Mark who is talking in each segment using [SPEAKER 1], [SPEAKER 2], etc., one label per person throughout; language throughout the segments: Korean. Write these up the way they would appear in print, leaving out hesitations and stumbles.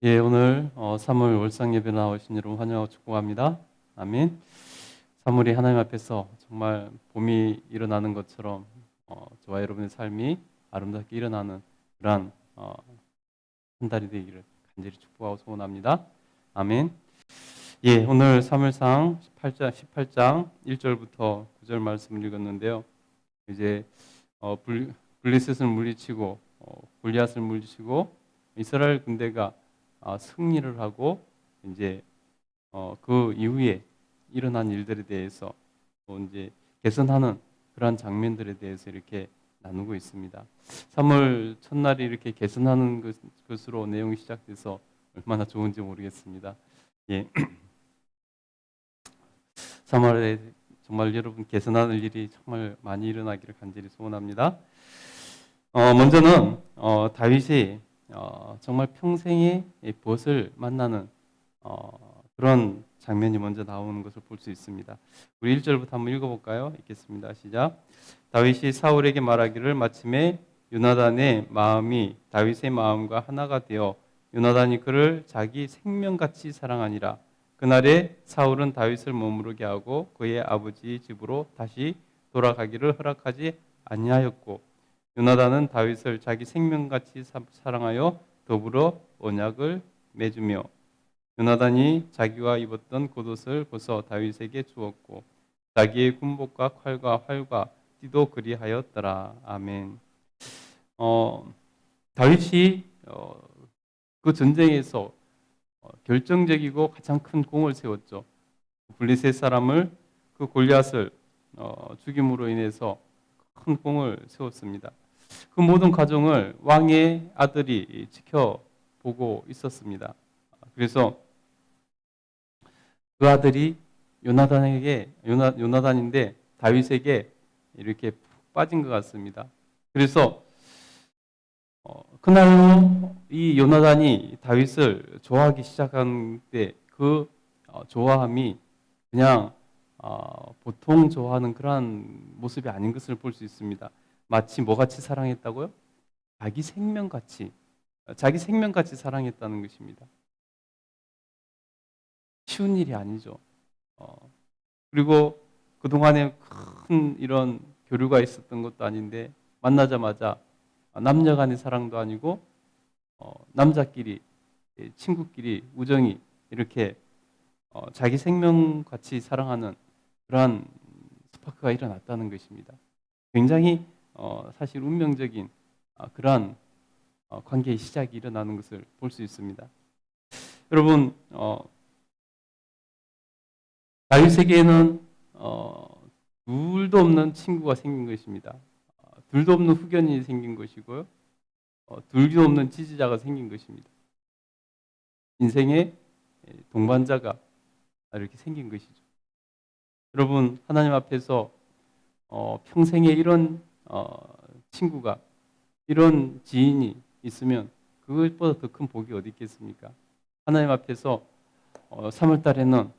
[SPEAKER 1] 예, 오늘 3월 월상 예배 나오신 여러분 환영하고 축복합니다. 아멘. 3월이 하나님 앞에서 정말 봄이 일어나는 것처럼 저와 여러분의 삶이 아름답게 일어나는 그러한 한 달이 되기를 간절히 축복하고 소원합니다. 아멘. 예, 오늘 사무엘상 18장 1절부터 9절 말씀을 읽었는데요. 이제 블레셋을 물리치고 골리앗을 물리치고 이스라엘 군대가 승리를 하고 이제 그 이후에 일어난 일들에 대해서 또 이제 개선하는 그러한 장면들에 대해서 이렇게 나누고 있습니다. 3월 첫날이 이렇게 개선하는 것으로 내용이 시작돼서 얼마나 좋은지 모르겠습니다. 예. 3월에 정말 여러분 개선하는 일이 정말 많이 일어나기를 간절히 소원합니다. 먼저는 다윗이 정말 평생의 벗을 만나는 그런 장면이 먼저 나오는 것을 볼 수 있습니다. 우리 1절부터 한번 읽어볼까요? 읽겠습니다. 시작. 다윗이 사울에게 말하기를 마침에 요나단의 마음이 다윗의 마음과 하나가 되어 요나단이 그를 자기 생명같이 사랑하니라. 그날에 사울은 다윗을 머무르게 하고 그의 아버지 집으로 다시 돌아가기를 허락하지 아니하였고 요나단은 다윗을 자기 생명같이 사랑하여 더불어 언약을 맺으며 요나단이 자기가 입었던 겉옷을 벗어 다윗에게 주었고 자기의 군복과 칼과 활과 띠도 그리하였더라. 아멘. 다윗이 그 전쟁에서 결정적이고 가장 큰功을 세웠죠. 블레셋 사람을 그 골리앗을 죽임으로 인해서 큰功을 세웠습니다. 그 모든 과정을 왕의 아들이 지켜보고 있었습니다. 그래서 그 아들이 요나단인데 다윗에게 이렇게 푹 빠진 것 같습니다. 그래서 그날로 이 요나단이 다윗을 좋아하기 시작한 때 그 좋아함이 그냥 보통 좋아하는 그러한 모습이 아닌 것을 볼 수 있습니다. 마치 뭐같이 사랑했다고요? 자기 생명같이 사랑했다는 것입니다. 쉬운 일이 아니죠. 그리고 그동안에 큰 이런 교류가 있었던 것도 아닌데 만나자마자 남녀 간의 사랑도 아니고 남자끼리 친구끼리 우정이 이렇게 자기 생명같이 사랑하는 그러한 스파크가 일어났다는 것입니다. 굉장히 사실 운명적인 그러한 관계의 시작이 일어나는 것을 볼 수 있습니다. 여러분 다윗에게는 둘도 없는 친구가 생긴 것입니다. 둘도 없는 후견이 생긴 것이고요. 둘도 없는 지지자가 생긴 것입니다. 인생의 동반자가 이렇게 생긴 것이죠. 여러분 하나님 앞에서 평생에 이런 친구가 이런 지인이 있으면 그것보다 더 큰 복이 어디 있겠습니까? 하나님 앞에서 3월 달에는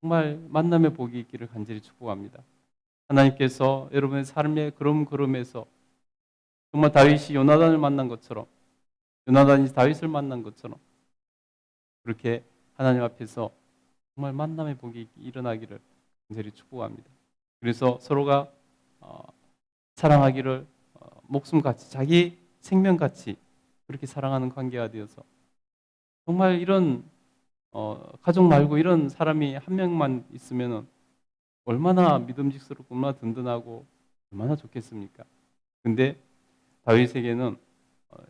[SPEAKER 1] 정말 만남의 복이 있기를 간절히 축복합니다. 하나님께서 여러분의 삶의 걸음걸음에서 정말 다윗이 요나단을 만난 것처럼 요나단이 다윗을 만난 것처럼 그렇게 하나님 앞에서 정말 만남의 복이 일어나기를 간절히 축복합니다. 그래서 서로가 사랑하기를 목숨같이 자기 생명같이 그렇게 사랑하는 관계가 되어서 정말 이런 가족 말고 이런 사람이 한 명만 있으면 얼마나 믿음직스럽고 얼마나 든든하고 얼마나 좋겠습니까? 근데 다윗에게는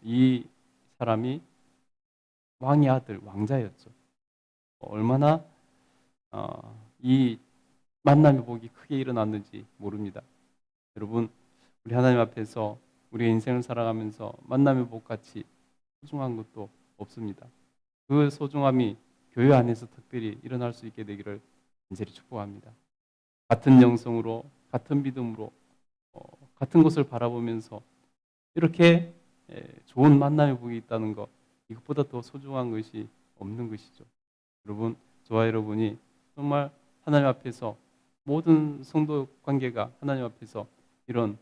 [SPEAKER 1] 이 사람이 왕의 아들, 왕자였죠. 얼마나 이 만남의 복이 크게 일어났는지 모릅니다. 여러분, 우리 하나님 앞에서 우리의 인생을 살아가면서 만남의 복같이 소중한 것도 없습니다. 그 소중함이 교회 안에서 특별히 일어날 수 있게 되기를 간절히 축복합니다. 같은 영성으로, 같은 믿음으로, 같은 것을 바라보면서 이렇게 좋은 만남의 복이 있다는 것, 이것보다 더 소중한 것이 없는 것이죠. 여러분, 저와 여러분이 정말 하나님 앞에서 모든 성도 관계가 하나님 앞에서 이런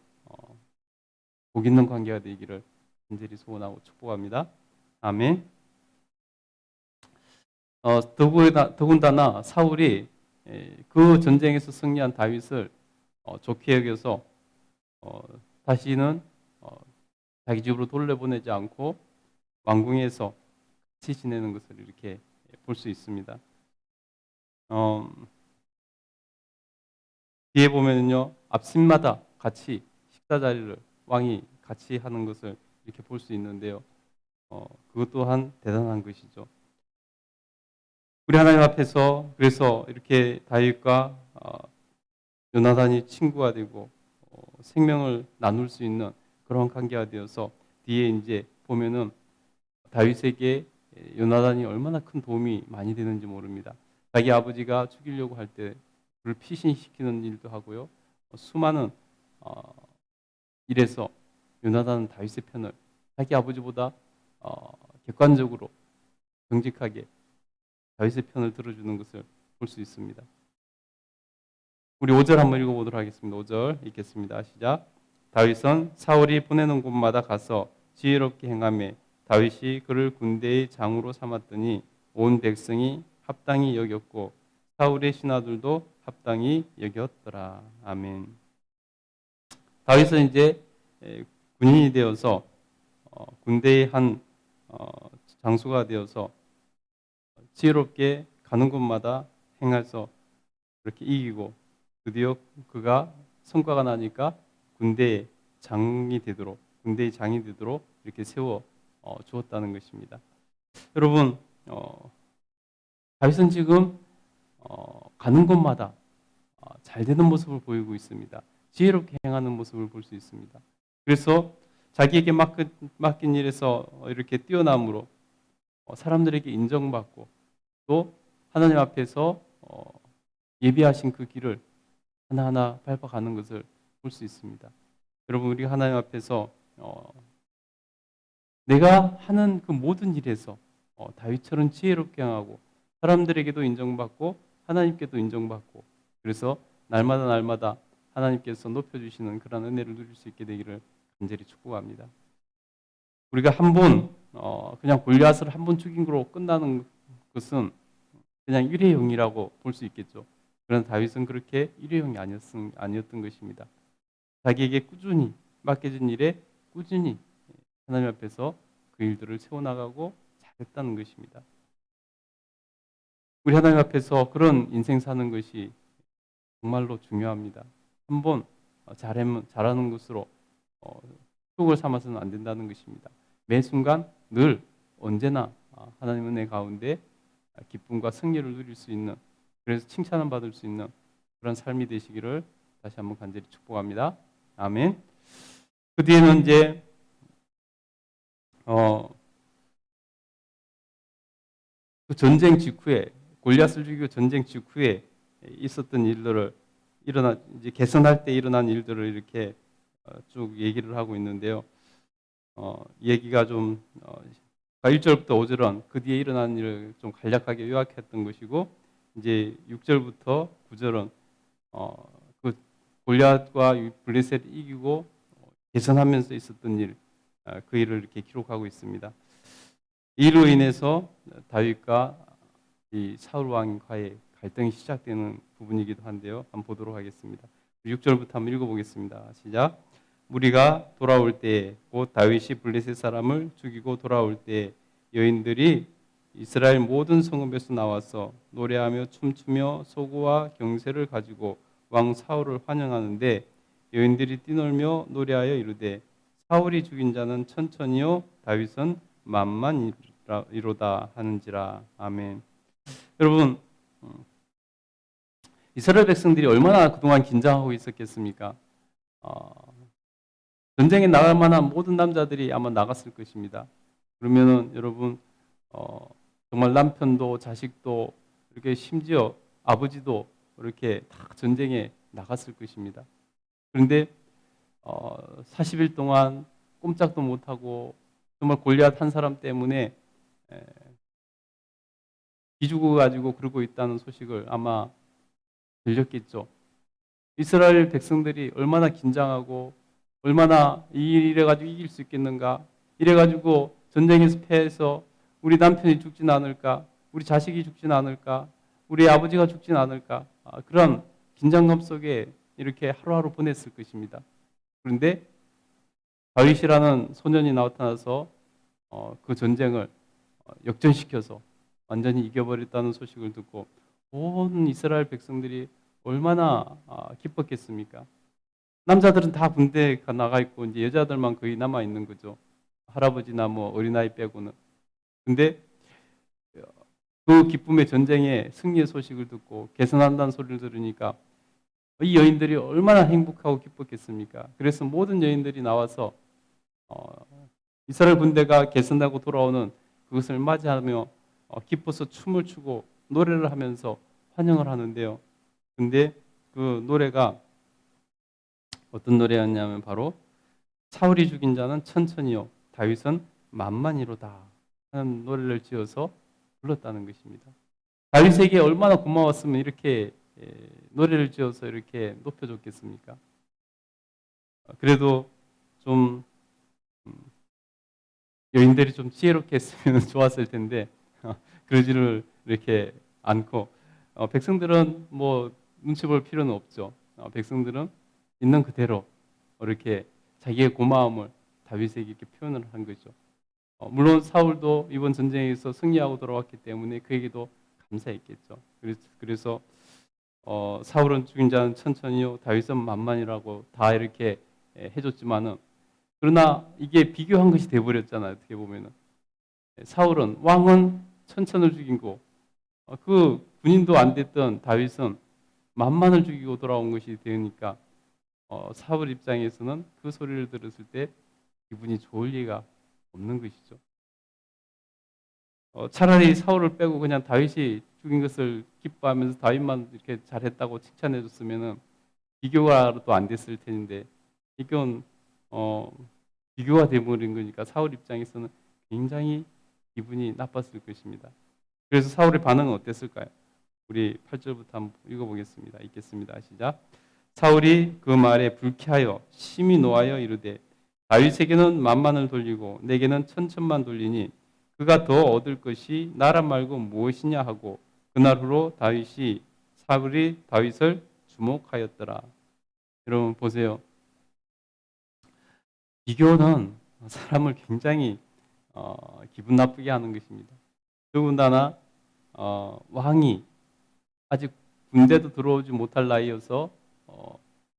[SPEAKER 1] 복 있는 관계가 되기를 간절히 소원하고 축복합니다. 아멘. 더군다나 사울이 그 전쟁에서 승리한 다윗을 좋게 여겨서 다시는 자기 집으로 돌려보내지 않고 왕궁에서 같이 지내는 것을 이렇게 볼 수 있습니다. 뒤에 보면요, 앞심마다 같이 식사 자리를 왕이 같이 하는 것을 이렇게 볼 수 있는데요. 그것 또한 대단한 것이죠. 우리 하나님 앞에서 그래서 이렇게 다윗과 요나단이 친구가 되고 생명을 나눌 수 있는 그런 관계가 되어서 뒤에 이제 보면은 다윗에게 요나단이 얼마나 큰 도움이 많이 되는지 모릅니다. 자기 아버지가 죽이려고 할 때 그를 피신시키는 일도 하고요. 수많은 일에서 요나단은 다윗의 편을 자기 아버지보다 객관적으로 정직하게 다윗의 편을 들어주는 것을 볼 수 있습니다. 우리 5절 한번 읽어보도록 하겠습니다. 5절 읽겠습니다. 시작. 다윗은 사울이 보내는 곳마다 가서 지혜롭게 행하며 다윗이 그를 군대의 장으로 삼았더니 온 백성이 합당히 여겼고 사울의 신하들도 합당히 여겼더라. 아멘. 다윗은 이제 군인이 되어서 군대의 한 장수가 되어서 지혜롭게 가는 곳마다 행해서 그렇게 이기고 드디어 그가 성과가 나니까 군대의 장이 되도록 이렇게 세워 주었다는 것입니다. 여러분, 다윗은 지금 가는 곳마다 잘 되는 모습을 보이고 있습니다. 지혜롭게 행하는 모습을 볼 수 있습니다. 그래서 자기에게 맡긴 일에서 이렇게 뛰어남으로 사람들에게 인정받고 또 하나님 앞에서 예비하신 그 길을 하나하나 밟아가는 것을 볼 수 있습니다. 여러분, 우리가 하나님 앞에서 내가 하는 그 모든 일에서 다윗처럼 지혜롭게 행하고 사람들에게도 인정받고 하나님께도 인정받고 그래서 날마다 하나님께서 높여주시는 그런 은혜를 누릴 수 있게 되기를 간절히 축복합니다. 우리가 그냥 골리앗을 한 번 죽인 거로 끝나는 것은 그냥 일회용이라고 볼 수 있겠죠. 그러나 다윗은 그렇게 일회용이 아니었던 것입니다. 자기에게 꾸준히 맡겨진 일에 꾸준히 하나님 앞에서 그 일들을 세워나가고 잘했다는 것입니다. 우리 하나님 앞에서 그런 인생 사는 것이 정말로 중요합니다. 한번 잘하는 것으로 축복을 삼아서는 안 된다는 것입니다. 매 순간 늘 언제나 하나님 은혜 가운데 기쁨과 승리를 누릴 수 있는 그래서 칭찬을 받을 수 있는 그런 삶이 되시기를 다시 한번 간절히 축복합니다. 아멘. 그 뒤에는 이제 그 전쟁 직후에 골리앗을 죽이고 전쟁 직후에 있었던 일들을 이제 개선할 때 일어난 일들을 이렇게 쭉 얘기를 하고 있는데요. 얘기가 좀 1절부터 5절은 그 뒤에 일어난 일을 좀 간략하게 요약했던 것이고 이제 6절부터 9절은 그 골리앗과 블레셋을 이기고 개선하면서 있었던 일, 그 일을 이렇게 기록하고 있습니다. 이로 인해서 다윗과 이 사울 왕과의 갈등이 시작되는 부분이기도 한데요. 한번 보도록 하겠습니다. 6절부터 한번 읽어보겠습니다. 시작. 무리가 돌아올 때에 곧 다윗이 블레셋 사람을 죽이고 돌아올 때에 여인들이 이스라엘 모든 성읍에서 나와서 노래하며 춤추며 소고와 경세를 가지고 왕 사울을 환영하는데 여인들이 뛰놀며 노래하여 이르되 사울이 죽인 자는 천천히요 다윗은 만만이로다 하는지라. 아멘. 여러분, 이스라엘 백성들이 얼마나 그동안 긴장하고 있었겠습니까? 전쟁에 나갈 만한 모든 남자들이 아마 나갔을 것입니다. 그러면은 여러분 정말 남편도 자식도 이렇게 심지어 아버지도 이렇게 다 전쟁에 나갔을 것입니다. 그런데 40일 동안 꼼짝도 못하고 정말 골리앗 한 사람 때문에 기죽어 가지고 그러고 있다는 소식을 아마 들렸겠죠. 이스라엘 백성들이 얼마나 긴장하고 얼마나 이래가지고 이길 수 있겠는가, 이래가지고 전쟁에서 패해서 우리 남편이 죽진 않을까, 우리 자식이 죽지는 않을까? 우리 아버지가 죽지는 않을까? 그런 긴장감 속에 이렇게 하루하루 보냈을 것입니다. 그런데 다윗이라는 소년이 나타나서 그 전쟁을 역전시켜서 완전히 이겨버렸다는 소식을 듣고 온 이스라엘 백성들이 얼마나 기뻤겠습니까? 남자들은 다 군대에 나가 있고 이제 여자들만 거의 남아 있는 거죠. 할아버지나 뭐 어린아이 빼고는. 근데 그 기쁨의 전쟁의 승리의 소식을 듣고 개선한다는 소리를 들으니까 이 여인들이 얼마나 행복하고 기뻤겠습니까? 그래서 모든 여인들이 나와서 이스라엘 군대가 개선하고 돌아오는 그것을 맞이하며 기뻐서 춤을 추고 노래를 하면서 환영을 하는데요. 근데 그 노래가 어떤 노래였냐면 바로 사울이 죽인 자는 천천히요 다윗은 만만히로다 하는 노래를 지어서 불렀다는 것입니다. 다윗에게 얼마나 고마웠으면 이렇게 노래를 지어서 이렇게 높여줬겠습니까? 그래도 좀 여인들이 좀 지혜롭게 했으면 좋았을 텐데 그러지를 이렇게 않고 백성들은 뭐 눈치 볼 필요는 없죠. 백성들은 있는 그대로 이렇게 자기의 고마움을 다윗에게 이렇게 표현을 한 거죠. 물론 사울도 이번 전쟁에서 승리하고 돌아왔기 때문에 그에게도 감사했겠죠. 그래서 사울은 죽인 자는 천천히요 다윗은 만만이라고 다 이렇게 해줬지만은 그러나 이게 비교한 것이 돼버렸잖아요. 어떻게 보면은 사울은 왕은 천천을 죽이고 그 군인도 안 됐던 다윗은 만만을 죽이고 돌아온 것이 되니까 사울 입장에서는 그 소리를 들었을 때 기분이 좋을 리가 없는 것이죠. 차라리 사울을 빼고 그냥 다윗이 죽인 것을 기뻐하면서 다윗만 이렇게 잘했다고 칭찬해 줬으면은 비교가 또 안 됐을 텐데 이건 비교가 되어버린 거니까 사울 입장에서는 굉장히 기분이 나빴을 것입니다. 그래서 사울의 반응은 어땠을까요? 우리 8절부터 한번 읽어보겠습니다. 읽겠습니다. 시작. 사울이 그 말에 불쾌하여 심히 노하여 이르되 다윗에게는 만만을 돌리고 내게는 천천만 돌리니 그가 더 얻을 것이 나라 말고 무엇이냐 하고 그날 후로 사울이 다윗을 주목하였더라. 여러분 보세요. 비교는 사람을 굉장히 기분 나쁘게 하는 것입니다. 더군다나 왕이 아직 군대도 들어오지 못할 나이여서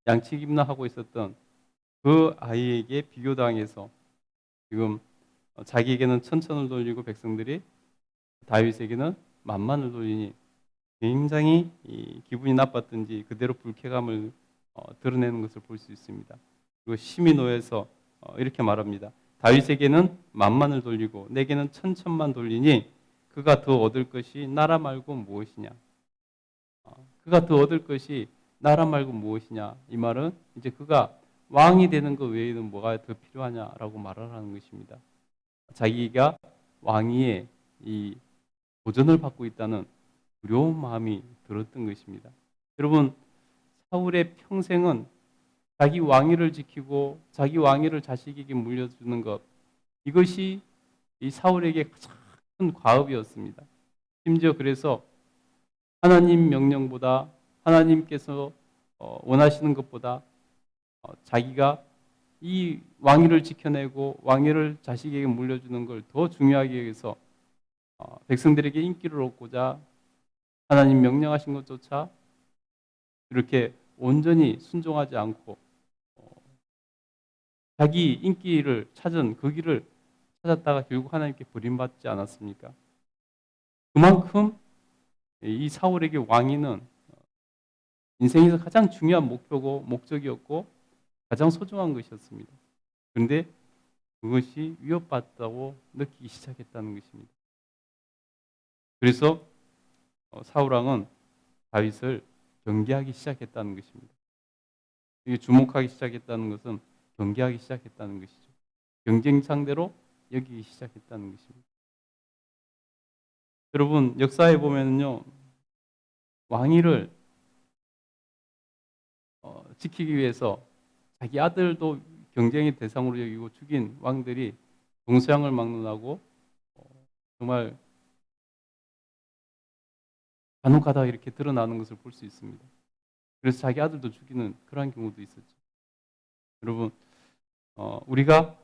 [SPEAKER 1] 양치기나 하고 있었던 그 아이에게 비교당해서 지금 자기에게는 천천을 돌리고 백성들이 다윗에게는 만만을 돌리니 굉장히 기분이 나빴든지 그대로 불쾌감을 드러내는 것을 볼 수 있습니다. 그리고 심히 노해서 이렇게 말합니다. 다윗에게는 만만을 돌리고 내게는 천천만 돌리니 그가 더 얻을 것이 나라 말고 무엇이냐. 그가 더 얻을 것이 나라 말고 무엇이냐. 이 말은 이제 그가 왕이 되는 것 외에는 뭐가 더 필요하냐라고 말을 하는 것입니다. 자기가 왕위에 이 도전을 받고 있다는 두려운 마음이 들었던 것입니다. 여러분, 사울의 평생은 자기 왕위를 지키고 자기 왕위를 자식에게 물려주는 것, 이것이 이 사울에게 가장 큰 과업이었습니다. 심지어 그래서 하나님 명령보다 하나님께서 원하시는 것보다 자기가 이 왕위를 지켜내고 왕위를 자식에게 물려주는 걸 더 중요하게 여기서 백성들에게 인기를 얻고자 하나님 명령하신 것조차 이렇게 온전히 순종하지 않고 자기 인기를 찾은 그 길을 찾았다가 결국 하나님께 버림받지 않았습니까? 그만큼 이 사울에게 왕위는 인생에서 가장 중요한 목표고 목적이었고 가장 소중한 것이었습니다. 그런데 그것이 위협받다고 느끼기 시작했다는 것입니다. 그래서 사울왕은 다윗을 경계하기 시작했다는 것입니다. 이게 주목하기 시작했다는 것은 경계하기 시작했다는 것이죠. 경쟁 상대로 여기기 시작했다는 것입니다. 여러분 역사에 보면요 왕위를 지키기 위해서 자기 아들도 경쟁의 대상으로 여기고 죽인 왕들이 동서양을 막론하고 정말 간혹 가다가 이렇게 드러나는 것을 볼 수 있습니다. 그래서 자기 아들도 죽이는 그러한 경우도 있었죠. 여러분, 우리가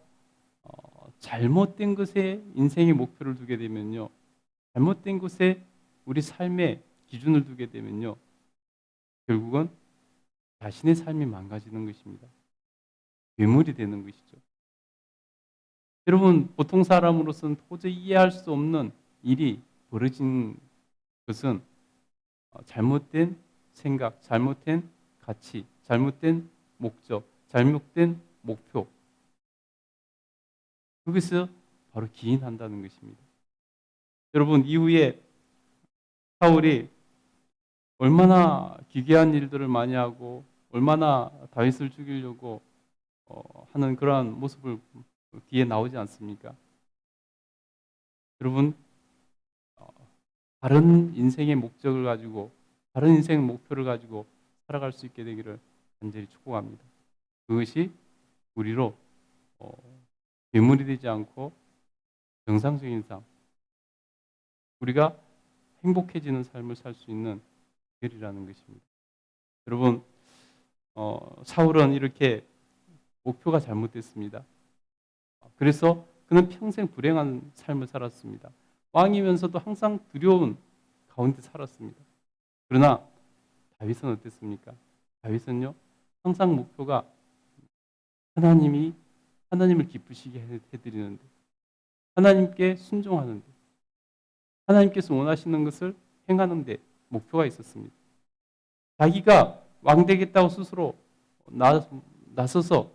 [SPEAKER 1] 잘못된 것에 인생의 목표를 두게 되면요, 잘못된 것에 우리 삶의 기준을 두게 되면요, 결국은 자신의 삶이 망가지는 것입니다. 괴물이 되는 것이죠. 여러분, 보통 사람으로서는 도저히 이해할 수 없는 일이 벌어진 것은 잘못된 생각, 잘못된 가치, 잘못된 목적, 잘못된 목표, 그것을 바로 기인한다는 것입니다. 여러분, 이후에 사울이 얼마나 기괴한 일들을 많이 하고 얼마나 다윗을 죽이려고 하는 그러한 모습을 뒤에 나오지 않습니까? 여러분, 다른 인생의 목적을 가지고, 다른 인생의 목표를 가지고 살아갈 수 있게 되기를 간절히 축복합니다. 그것이 우리로 괴물이 되지 않고 정상적인 삶, 우리가 행복해지는 삶을 살 수 있는 길이라는 것입니다. 여러분, 사울은 이렇게 목표가 잘못됐습니다. 그래서 그는 평생 불행한 삶을 살았습니다. 왕이면서도 항상 두려운 가운데 살았습니다. 그러나 다윗은 어땠습니까? 다윗은요, 항상 목표가 하나님을 기쁘시게 해드리는데, 하나님께 순종하는데, 하나님께서 원하시는 것을 행하는데 목표가 있었습니다. 자기가 왕 되겠다고 스스로 나서서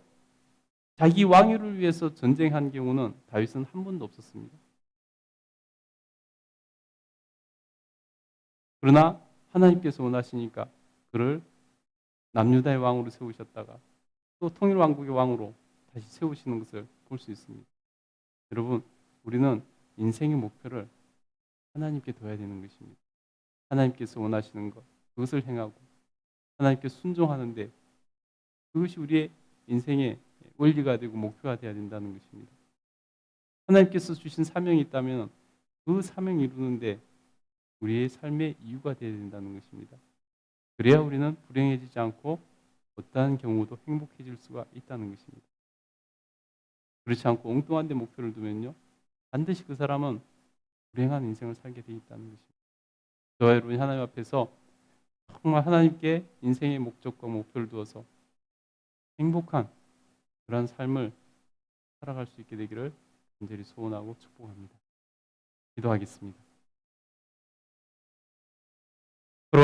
[SPEAKER 1] 자기 왕위를 위해서 전쟁한 경우는 다윗은 한 번도 없었습니다. 그러나 하나님께서 원하시니까 그를 남유다의 왕으로 세우셨다가 또 통일왕국의 왕으로 다시 세우시는 것을 볼 수 있습니다. 여러분, 우리는 인생의 목표를 하나님께 둬야 되는 것입니다. 하나님께서 원하시는 것, 그것을 행하고 하나님께 순종하는데 그것이 우리의 인생의 원리가 되고 목표가 되어야 된다는 것입니다. 하나님께서 주신 사명이 있다면 그 사명 이루는데 우리의 삶의 이유가 되어야 된다는 것입니다. 그래야 우리는 불행해지지 않고 어떠한 경우도 행복해질 수가 있다는 것입니다. 그렇지 않고 엉뚱한 데 목표를 두면요, 반드시 그 사람은 불행한 인생을 살게 되어 있다는 것입니다. 저와 여러분이 하나님 앞에서 정말 하나님께 인생의 목적과 목표를 두어서 행복한 그런 삶을 살아갈 수 있게 되기를 간절히 소원하고 축복합니다. 기도하겠습니다.